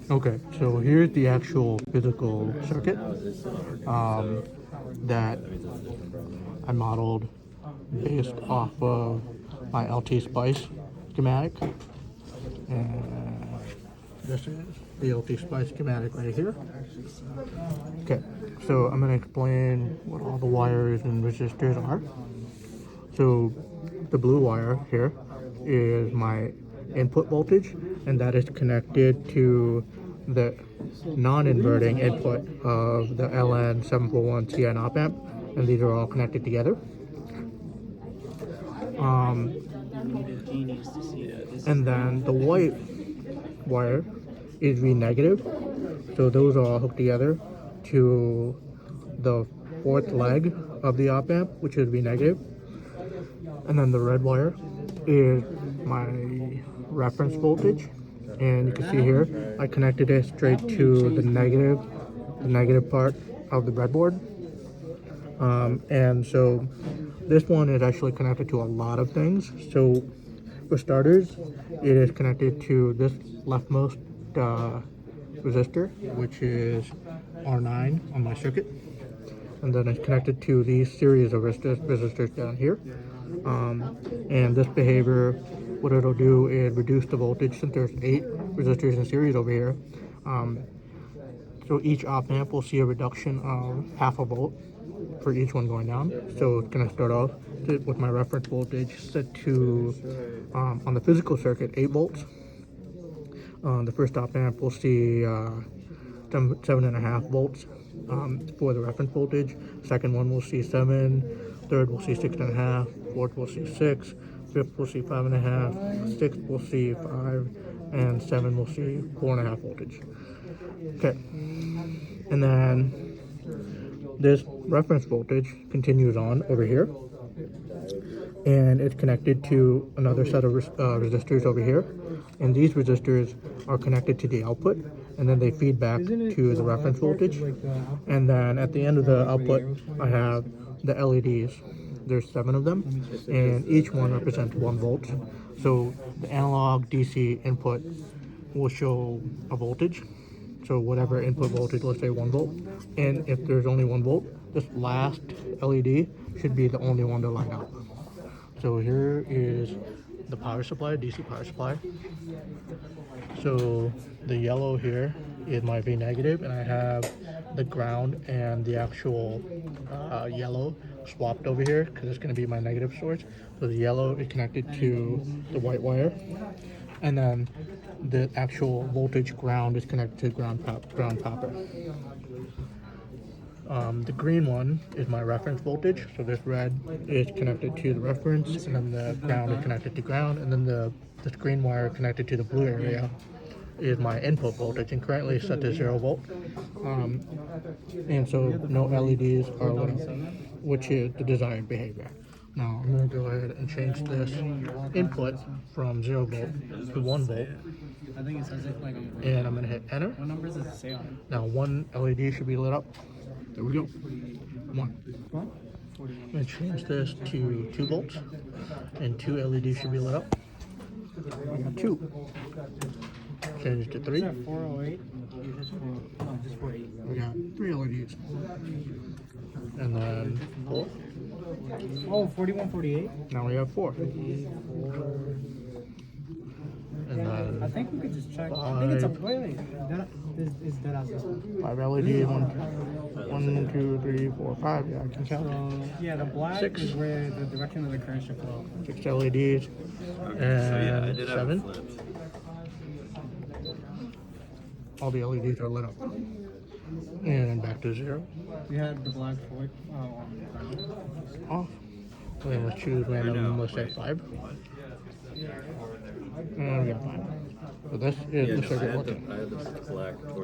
Okay, so here's the actual physical circuit that I modeled based off of my LTSpice schematic. And this is the LTSpice schematic right here. Okay, so I'm going to explain what all the wires and resistors are. So the blue wire here is my input voltage, and that is connected to the non-inverting input of the LN741 CN op amp, and these are all connected together. And then the white wire is V negative, so those are all hooked together to the fourth leg of the op amp, which is V negative. And then the red wire is my reference voltage, and you can see here I connected it straight to the negative part of the breadboard. And so this one is actually connected to a lot of things. So for starters, it is connected to this leftmost resistor, which is R9 on my circuit, and then it's connected to these series of resistors down here. And this behavior, what it'll do is reduce the voltage, since there's 8 resistors in series over here. So each op amp will see a reduction of half a volt for each one going down. So it's going to start off with my reference voltage set to, on the physical circuit, 8 volts. The first op amp will see 7.5 volts for the reference voltage. Second one will see 7. Third will see 6.5. Fourth will see 6. Fifth will see 5.5. Sixth will see 5. And 7 will see 4.5 voltage. Okay. And then this reference voltage continues on over here, and it's connected to another set of resistors over here, and these resistors are connected to the output, and then they feed back to the reference voltage. And then at the end of the output, I have the LEDs. There's 7 of them, and each one represents 1 volt. So the analog DC input will show a voltage, so whatever input voltage, let's say 1 volt, and if there's only 1 volt, this last LED should be the only one to light up. So here is the power supply, DC power supply. So the yellow here is my V negative, and I have the ground and the actual yellow swapped over here because it's going to be my negative source. So the yellow is connected to the white wire, and then the actual voltage ground is connected to ground copper. The green one is my reference voltage, so this red is connected to the reference, and then the ground is connected to ground, and then this green wire connected to the blue area is my input voltage, and currently set to 0 volt. And so no LEDs are lit up, which is the desired behavior. Now I'm going to go ahead and change this input from 0 volt to 1 volt. And I'm going to hit enter. What numbers does it say on it? Now 1 LED should be lit up. There we go. 1. I'm going to change this to 2 volts, and 2 LEDs should be lit up. 2. Change it to 3. 408. We got 3 LEDs. And then 4. Oh, 4148. Now we have 4. And then I think we could just check. I think it's a wait. That is dead as this one. 5 LEDs. 1, 2, 3, 4, 5. Yeah, I can count. So yeah, the black 6. is where the direction of the current should flow. 6 LEDs. And 7. All the LEDs are lit up. And back to 0. We had the black fork Off. And then let's choose random, let's say 5. And we got 5. So this is the circuit working. I had the black towards